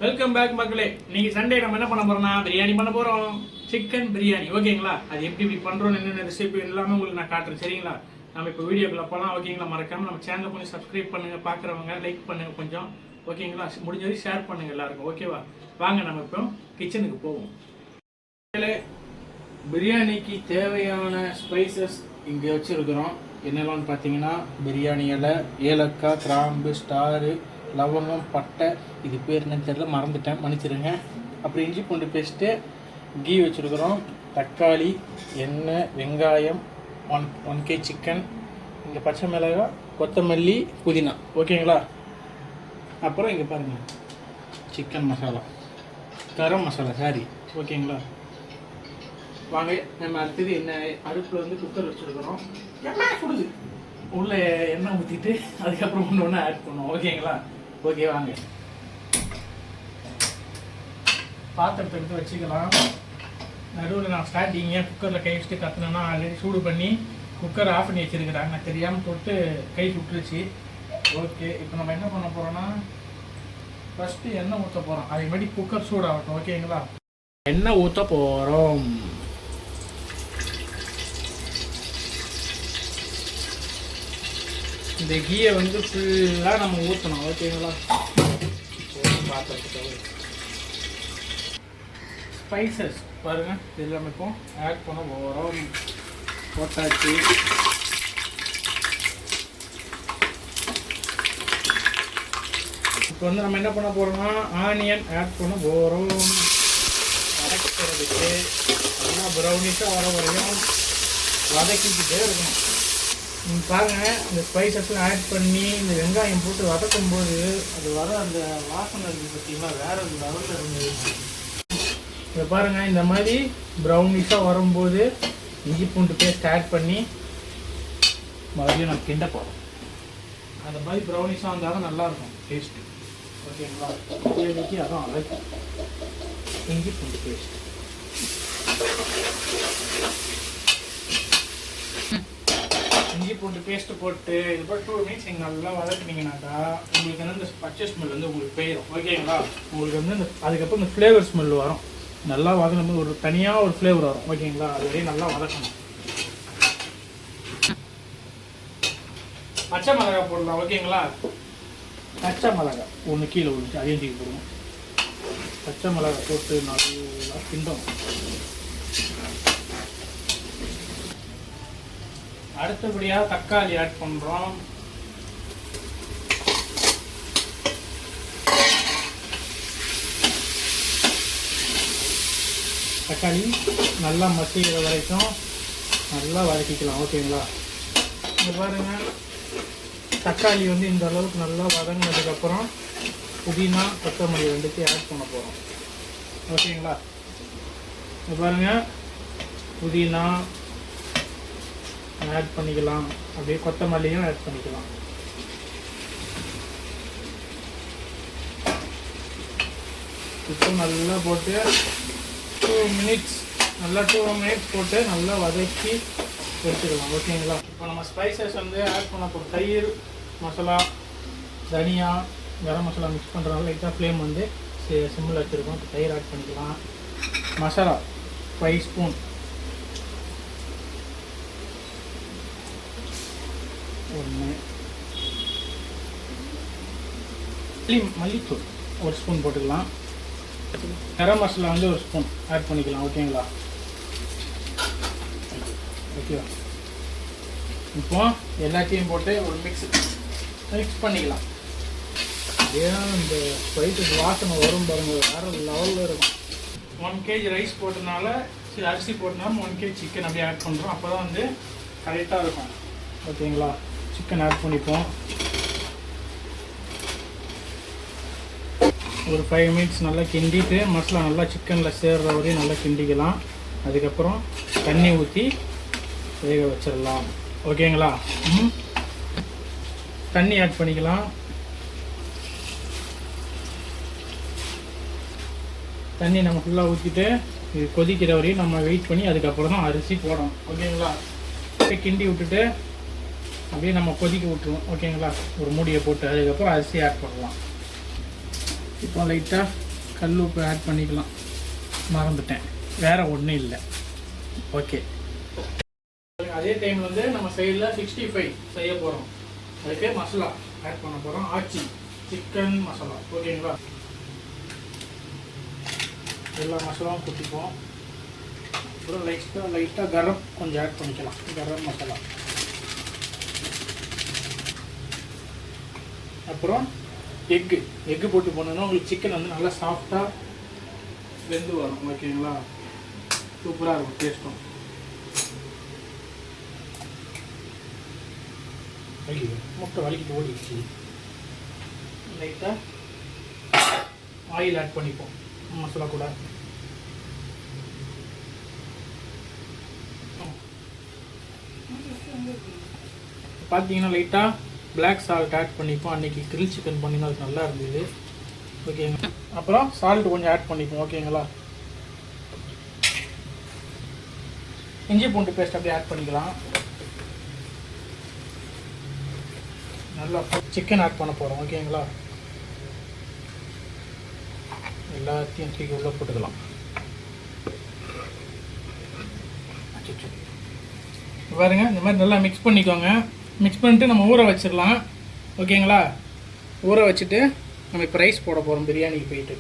Welcome back மக்களே. இன்னைக்கு Sunday நம்ம என்ன பண்ண போறோம்னா பிரியாணி பண்ண போறோம். சிக்கன் பிரியாணி. ஓகேங்களா? அது எப்படி பண்றோம், என்னென்ன ரெசிபி எல்லாமே உங்களுக்கு நான் காட்டுறேன். சரிங்களா? நம்ம இப்போ வீடியோக்குள்ள போகலாம். ஓகேங்களா? மறக்காம நம்ம சேனலை கொஞ்சம் சப்ஸ்கிரைப் பண்ணுங்க. பார்க்குறவங்க லைக் பண்ணுங்க கொஞ்சம். ஓகேங்களா? முடிஞ்சது ஷேர் பண்ணுங்க எல்லாருக்கும். ஓகேவா? வாங்க நம்ம இப்போ கிச்சனுக்கு போவோம். பிரியாணிக்கு தேவையான ஸ்பைசஸ் இங்கே வச்சுருக்கிறோம். என்னெல்லாம் பார்த்தீங்கன்னா பிரியாணி இலை, ஏலக்காய், கிராம்பு, ஸ்டாரு, லவங்கம், பட்டை, இது பேர் என்னன்னு தெரியல, மறந்துட்டேன், மன்னிச்சிடுங்க. அப்புறம் இஞ்சி பூண்டு பேஸ்ட்டு, கீ வச்சுருக்குறோம், தக்காளி, எண்ணெய், வெங்காயம், ஒன் கே சிக்கன், இங்கே பச்சை மிளகாய், கொத்தமல்லி, புதினா. ஓகேங்களா? அப்புறம் இங்கே பாருங்கள் சிக்கன் மசாலா, கரம் மசாலா, சாரி. ஓகேங்களா? வாங்க நம்ம அடுத்தது என்ன, அடுப்பில் வந்து குக்கர் வச்சுருக்குறோம். எண்ணெய் சுடுது, உள்ளே எண்ணெய் ஊற்றிட்டு அதுக்கப்புறம் ஒன்று ஆட் பண்ணுவோம். ஓகேங்களா? ஓகே வாங்க பாத்திரத்தை எடுத்து வச்சுக்கலாம். நடுவில் நான் ஸ்டார்டிங்க குக்கரில் கை வச்சுட்டு கற்றுனேன்னா ஆல்ரெடி சூடு பண்ணி குக்கரை ஆஃப் பண்ணி வச்சுருக்கிறாங்க. நான் தெரியாமல் தொட்டு கை சுட்டுருச்சு. ஓகே, இப்போ நம்ம என்ன பண்ண போகிறோன்னா ஃபஸ்ட்டு எண்ணெய் ஊற்ற போகிறோம். அதே மாதிரி குக்கர் சூடாகட்டும். ஓகேங்களா? எண்ணெய் ஊற்ற போகிறோம். இந்த கீயை வந்து ஃபுல்லாக நம்ம ஊற்றணும். ஓகேங்களா? ஸ்பைசஸ் பாருங்கள், இதெல்லாம் இப்போ ஆட் பண்ண போகிறோம். போட்டாச்சு. இப்போ வந்து நம்ம என்ன பண்ண போகிறோம்னா ஆனியன் ஆட் பண்ண போகிறோம். வதக்கிறதுக்கு நல்லா ப்ரௌனிஷாக வர வரையும் வதக்கிக்கிட்டே இருக்கணும். பாருங்கள், இந்த ஸ்பைசஸ்லாம் ஆட் பண்ணி இந்த வெங்காயம் போட்டு வதக்கும் போது அது வர அந்த வாசனை இருக்குது பார்த்தீங்கன்னா, வேறு லெவலில் இருந்தது. இதை பாருங்கள், இந்த மாதிரி ப்ரௌனிஷாக வரும்போது இஞ்சி பூண்டு பேஸ்ட் ஆட் பண்ணி மறுபடியும் நம்ம கிண்ட போகிறோம். அந்த மாதிரி ப்ரௌனிஷாக இருந்தால் தான் நல்லாயிருக்கும் டேஸ்ட்டு. ஓகேங்களா? பிரியாணிக்கு அதான் அழகு. இஞ்சி பூண்டு பேஸ்ட் இஞ்சி பூண்டு பேஸ்ட்டு போட்டு இது போட்டு 2 மினிட்ஸ் நீங்கள் நல்லா வதக்குனீங்கன்னாக்கா உங்களுக்கு வந்து இந்த பச்சை ஸ்மெல் வந்து உங்களுக்கு போயிடும். ஓகேங்களா? உங்களுக்கு வந்து இந்த அதுக்கப்புறம் இந்த ஃப்ளேவர் ஸ்மெல் வரும். நல்லா வதக்கணும், ஒரு தனியாக ஒரு ஃப்ளேவர் வரும். ஓகேங்களா? அது வரையும் நல்லா வதக்கணும். பச்சை மிளகாய் போடலாம். ஓகேங்களா? பச்சை மிளகாய் ஒன்று கீழே விழுந்துச்சு, அதையும் தூக்கி போடுவோம். பச்சை மிளகாய் போட்டு நல்லா கிண்டும். அடுத்தபடியாக தக்காளி ஆட் பண்ணுறோம். தக்காளி நல்லா மசிக்கிற வரைக்கும் நல்லா வதக்கிக்கலாம். ஓகேங்களா? இங்கே பாருங்கள், தக்காளி வந்து இந்த அளவுக்கு நல்லா வதங்கினதுக்கப்புறம் புதினா, கொத்தமல்லி ரெண்டுத்தையும் ஆட் பண்ண போகிறோம். ஓகேங்களா? இங்கே பாருங்கள், புதினா ஆட் பண்ணிக்கலாம், அப்படியே கொத்தமல்லியும் ஆட் பண்ணிக்கலாம். இப்போ நல்லா போட்டு 2 மினிட்ஸ் போட்டு நல்லா வதக்கி எடுத்துக்கலாம். ஓகேங்களா? இப்போ நம்ம ஸ்பைசஸ் வந்து ஆட் பண்ண போகிறோம். தயிர், மசாலா, தனியா, கரம் மசாலா மிக்ஸ் பண்ணுறதுனால லைட்டாக ஃப்ளேம் வந்து சிம்மில் வச்சுருக்கோம். இப்போ தயிர் ஆட் பண்ணிக்கலாம். மசாலா 5 ஸ்பூன், மல்லித்தூள் 1 ஸ்பூன் போட்டுக்கலாம். கரம் மசாலா வந்து 1 ஸ்பூன் ஆட் பண்ணிக்கலாம். ஓகேங்களா? ஓகேவா? இப்போ எல்லாத்தையும் போட்டு ஒரு மிக்ஸ் பண்ணிக்கலாம். ஏன் இந்த ஸ்பைசஸ் வாசனை வரும் பாருங்கள், வேறு லெவலில் இருக்கும். 1 kg ரைஸ் போட்டதுனால, அரிசி போட்டனால 1 kg சிக்கன் அப்படியே ஆட் பண்ணுறோம். அப்போ தான் வந்து கரெக்டாக இருக்கும். ஓகேங்களா? சிக்கன் ஆட் பண்ணிப்போம். ஒரு 5 மினிட்ஸ் நல்லா கிண்டிட்டு மசாலா நல்லா சிக்கனில் சேர்ற வரையும் நல்லா கிண்டிக்கலாம். அதுக்கப்புறம் தண்ணி ஊற்றி வேக வச்சிடலாம். ஓகேங்களா? தண்ணி ஆட் பண்ணிக்கலாம். தண்ணி நம்ம ஃபுல்லாக ஊற்றிட்டு இது கொதிக்கிற வரையும் நம்ம வெயிட் பண்ணி அதுக்கப்புறம் தான் அரிசி போடணும். ஓகேங்களா? கிண்டி விட்டுட்டு அப்படியே நம்ம கொதிக்க விட்டுருவோம். ஓகேங்களா? ஒரு மூடியை போட்டு அதுக்கப்புறம் அரிசி ஆட் பண்ணலாம். இப்போ லைட்டாக கல் உப்பு ஆட் பண்ணிக்கலாம், மறந்துட்டேன், வேறு ஒன்றும் இல்லை. ஓகே, அதே டைமில் வந்து நம்ம சைடில் 65 செய்ய போகிறோம். அதுக்கு மசாலா ஆட் பண்ண போகிறோம். ஆச்சி சிக்கன் மசாலா. ஓகேங்களா, எல்லா மசாலாவும் கொட்டிப்போம். அப்புறம் லைட்டாக கரம் கொஞ்சம் ஆட் பண்ணிக்கலாம், கரம் மசாலா. அப்புறம் எக்கு போட்டு போனோன்னா உங்களுக்கு சிக்கன் வந்து நல்லா சாஃப்டாக வெந்து வரும். ஓகேங்களா, சூப்பராக இருக்கும் டேஸ்ட்டும். முட்டை வலிக்கிட்டு ஓடிடுச்சு. லைட்டாக ஆயில் ஆட் பண்ணிப்போம் மசாலா கூட. பார்த்தீங்கன்னா லைட்டாக பிளாக் சால்ட் ஆட் பண்ணிப்போம். அன்றைக்கி கிரில் சிக்கன் பண்ணினா அது நல்லா இருந்தது. ஓகேங்க, அப்புறம் சால்ட் கொஞ்சம் ஆட் பண்ணிப்போம். ஓகேங்களா, இஞ்சி பூண்டு பேஸ்ட் அப்படியே ஆட் பண்ணிக்கலாம். நல்லா சிக்கன் ஆட் பண்ண போகிறோம். ஓகேங்களா, எல்லாத்தையும் தூக்கி உள்ளே போட்டுக்கலாம். பாருங்க, இந்த மாதிரி நல்லா மிக்ஸ் பண்ணிக்கோங்க. மிக்ஸ் பண்ணிட்டு நம்ம ஊற வச்சிடலாம். ஓகேங்களா, ஊற வச்சுட்டு நம்ம இப்போ ரைஸ் போட போகிறோம் பிரியாணிக்கு போயிட்டு.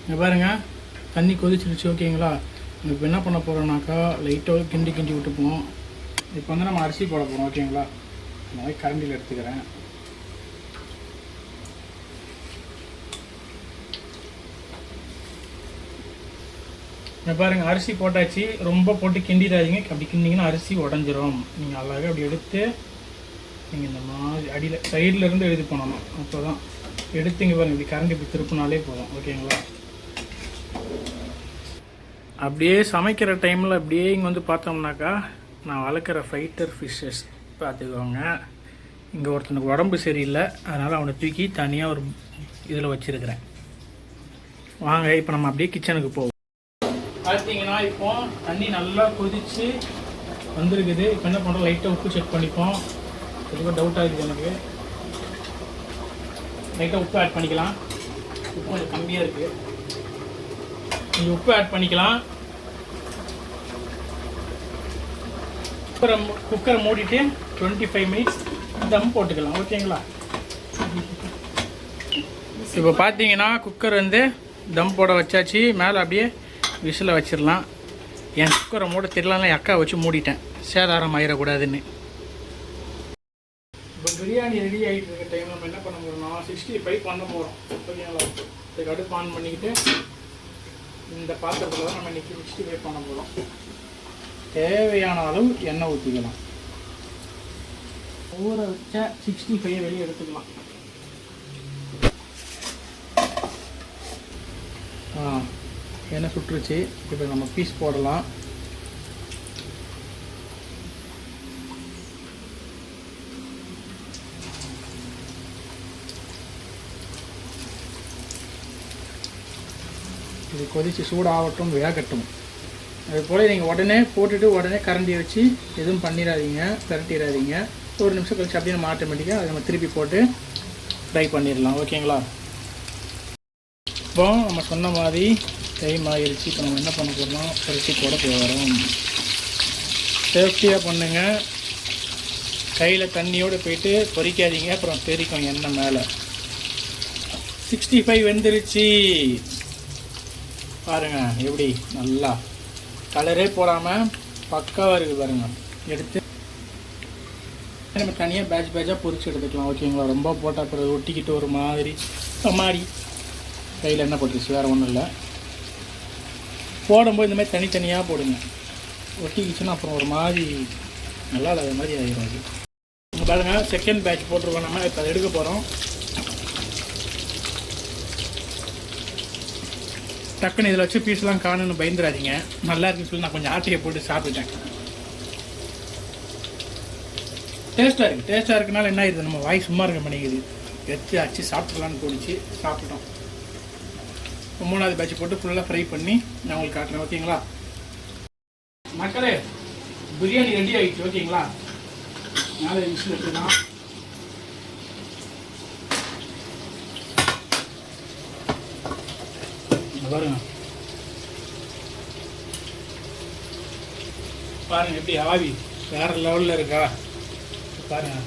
இங்கே பாருங்கள், தண்ணி கொதிச்சிருச்சு. ஓகேங்களா, இப்போ என்ன பண்ண போகிறோம்னாக்கா லைட்டாக கிண்டி விட்டுப்போம். இப்போ வந்து நம்ம அரிசி போட போகிறோம். ஓகேங்களா, இந்த மாதிரி கரண்டியில் எடுத்துக்கிறேன். இங்கே பாருங்கள், அரிசி போட்டாச்சு. ரொம்ப போட்டு கிண்டிடாதீங்க, அப்படி கிண்டிங்கன்னா அரிசி உடஞ்சிரும். நீங்கள் அழகாக அப்படி எடுத்து நீங்கள் இந்த மாதிரி அடியில் சைடில் இருந்து எடுத்து பண்ணணும். அப்போ தான் எடுத்துங்க பாருங்கள், இப்படி கரண்டி இப்படி திருப்பினாலே போதும். ஓகேங்களா, அப்படியே சமைக்கிற டைமில் அப்படியே இங்கே வந்து பார்த்தோம்னாக்கா நான் வளர்க்குற ஃபைட்டர் ஃபிஷ்ஷஸ் பார்த்துக்கோங்க. இங்கே ஒருத்தனுக்கு உடம்பு சரியில்லை, அதனால் அவனை தூக்கி தனியாக ஒரு இதில் வச்சுருக்கிறேன். வாங்க இப்போ நம்ம அப்படியே கிச்சனுக்கு போவோம். பார்த்தீங்கன்னா இப்போ தண்ணி நல்லா கொதித்து வந்துருக்குது. இப்போ என்ன பண்ணுறோம், லைட்டாக உப்பு செக் பண்ணிப்போம். ரொம்ப டவுட்டாக இருக்குது எனக்கு. லைட்டாக உப்பு ஆட் பண்ணிக்கலாம். உப்பு கொஞ்சம் கம்மியாக இருக்குது, கொஞ்சம் உப்பு ஆட் பண்ணிக்கலாம். குக்கரை மூடிட்டு 25 மினிட்ஸ் தம் போட்டுக்கலாம். ஓகேங்களா, இப்போ பார்த்தீங்கன்னா குக்கர் வந்து தம் போட வச்சாச்சு. மேலே அப்படியே விசில் வச்சிடலாம். என் குக்கரை மூட தெரியலன்னா என் அக்கா வச்சு மூடிட்டேன், சேதாரம் ஆயிடக்கூடாதுன்னு. இப்போ பிரியாணி ரெடி ஆகிட்டு இருக்க டைம் நம்ம என்ன பண்ண போகிறோம்னா 65 பண்ண போகிறோம். ஓகேங்களா, இதுக்கு அடுப்பு ஆன் பண்ணிக்கிட்டு இந்த பாத்திரத்தில் தான் நம்ம இன்றைக்கி 65 பண்ண போகிறோம். தேவையான அளவு எண்ணெய் ஊற்றிக்கலாம். ஊற வச்ச 65 வெளியே எடுத்துக்கலாம். எண்ணெய் சுட்டுருச்சு. இப்போ நம்ம பீஸ் போடலாம். இது கொதித்து சூடாகட்டும், வேகட்டும். அது போல் நீங்கள் உடனே போட்டுட்டு உடனே கரண்டியை வச்சு எதுவும் பண்ணிடாதீங்க, பிரட்டிடாதீங்க. ஒரு நிமிஷம் கழிச்சு அப்படியே நம்ம ஆட்டோமேட்டிக்காக அதை நம்ம திருப்பி போட்டு ஃப்ரை பண்ணிடலாம். ஓகேங்களா, இப்போ நம்ம சொன்ன மாதிரி டைம் ஆகிருச்சு. இப்போ நம்ம என்ன பண்ண போகிறோம், பருத்தி போட போகிறோம். சேஃப்டியாக பண்ணுங்கள், கையில் தண்ணியோடு போயிட்டு பொரிக்காதீங்க, அப்புறம் தெரிக்கும் எண்ணெய் மேலே. 65 வெந்துருச்சு பாருங்கள், எப்படி நல்லா கலரே போடாமல் பக்காவாக இருக்குது பாருங்கள். எடுத்து நம்ம தனியாக பேட்சாக பொரிச்சு எடுத்துக்கலாம். ஓகேங்களா, ரொம்ப போட்டால் அப்புறம் ஒட்டிக்கிட்டு ஒரு மாதிரி கையில் எண்ணெய் போட்டுருச்சு, வேறு ஒன்றும் இல்லை. போடும்போது இந்த மாதிரி தனித்தனியாக போடுங்க, ஒட்டிக்கிச்சுன்னா அப்புறம் ஒரு மாதிரி நல்லா இல்லாத மாதிரி ஆகிடும். அது பாருங்கள், செகண்ட் பேட்ச் போட்டிருக்கோம். நம்ம இப்போ அதை எடுக்க போகிறோம். டக்குன்னு இதில் வச்சு பீஸ்லாம் காணுன்னு பயந்துடாதீங்க, நல்லா இருக்குன்னு சொல்லி நான் கொஞ்சம் ஆட்டையை போட்டு சாப்பிட்டுட்டேன். டேஸ்ட்டாக இருக்குனால என்ன ஆயிடுது, நம்ம வாய் சும்மா இருக்க மாட்டேங்குது. வச்சு அச்சு சாப்பிட்லான்னு தோணுச்சு, சாப்பிட்டோம். மூணாவது பேட்ச் போட்டு ஃபுல்லாக ஃப்ரை பண்ணி நான் உங்களுக்கு காட்டுறேன். ஓகேங்களா மக்களே, பிரியாணி ரெடி ஆகிடுச்சு. ஓகேங்களா, மேலே விசில் எடுத்துக்கலாம். பாருங்க பாருங்க எப்படி ஆவி வேற லெவலில் இருக்கா பாருங்க.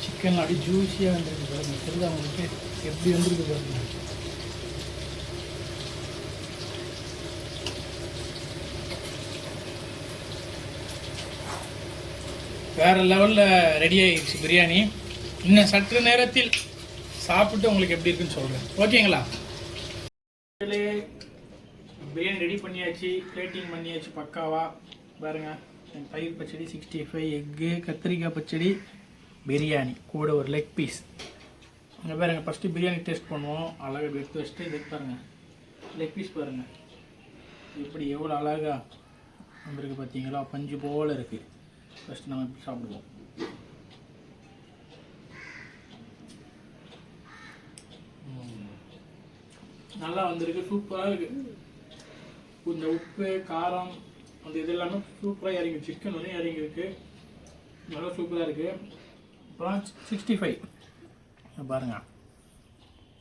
சிக்கன் அப்படி ஜூஸியாக வந்துருக்கு பாருங்க. தெரியுதா உங்களுக்கு எப்படி வந்துருக்கு பாருங்க. வேறு லெவலில் ரெடி ஆகிடுச்சு பிரியாணி. இன்னும் சற்று நேரத்தில் சாப்பிட்டு உங்களுக்கு எப்படி இருக்குன்னு சொல்கிறேன். ஓகேங்களா? பிரியாணி ரெடி பண்ணியாச்சு, பிளேட்டிங் பண்ணியாச்சு பக்காவா. பாருங்க தயிர் பச்சடி, 65 எக்கு, கத்திரிக்காய் பச்சடி, பிரியாணி கூட ஒரு லெக் பீஸ். இங்கே பாருங்கள், ஃபஸ்ட்டு பிரியாணி டேஸ்ட் பண்ணுவோம். அழகாக எடுத்து வச்சுட்டு இது பாருங்கள் லெக் பீஸ் பாருங்கள் இப்படி எவ்வளோ அழகாக வந்துருக்கு பார்த்தீங்களா, பஞ்சு போல் இருக்குது. ஃபஸ்ட்டு நம்ம இப்படி சாப்பிடுவோம். நல்லா வந்திருக்கு, சூப்பராக இருக்குது. இந்த உப்பு காரம் அந்த இது எல்லாமே சூப்பராக இறங்கி, சிக்கன் வந்து இறங்கிருக்கு, நல்லா சூப்பராக இருக்குது. அப்புறம் 65 பாருங்கள்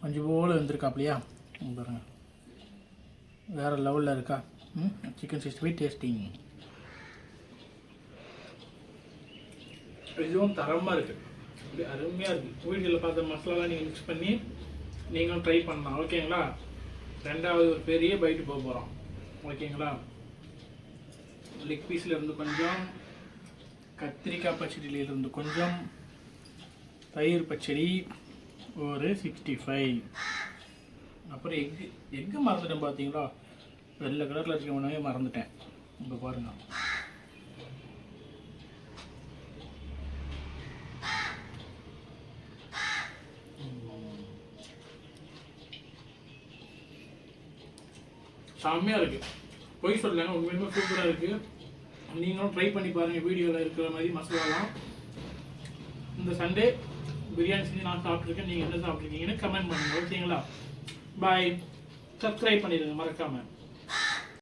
கொஞ்சம் போல் வந்துருக்காப்லையா பாருங்கள், வேறு லெவலில் இருக்கா. Chicken 65 tasting. இதுவும் தரமாக இருக்குது, அப்படி அருமையாக இருக்குது. வீட்டில் பார்த்த மசாலாலாம் நீங்கள் மிக்ஸ் பண்ணி நீங்களும் ட்ரை பண்ணலாம். ஓகேங்களா? ரெண்டாவது ஒரு பெரிய பைட்டு போக போகிறோம். ஓகேங்களா? லெக் பீஸில் இருந்து கொஞ்சம், கத்திரிக்காய் பச்சடியில் இருந்து கொஞ்சம், தயிர் பச்சடி ஒரு 65, அப்புறம் எக்கு மறந்துட்டேன் பார்த்தீங்களா, வெள்ளை கலரில் இருக்க உணவே மறந்துட்டேன். இப்போ பாருங்கள் செம்மையாக இருக்குது. பொய் சொல்லலைங்க, உண்மையுமே சூப்பராக இருக்குது. நீங்களும் ட்ரை பண்ணி பாருங்கள். வீடியோவில் இருக்கிற மாதிரி மசாலாலாம். இந்த சண்டே பிரியாணி செஞ்சு நான் சாப்பிட்ருக்கேன். நீங்கள் என்ன சாப்பிட்ருக்கீங்கன்னு கமெண்ட் பண்ணுங்கள். ஓகேங்களா? பாய். சப்ஸ்கிரைப் பண்ணிடுங்க மறக்காமல்.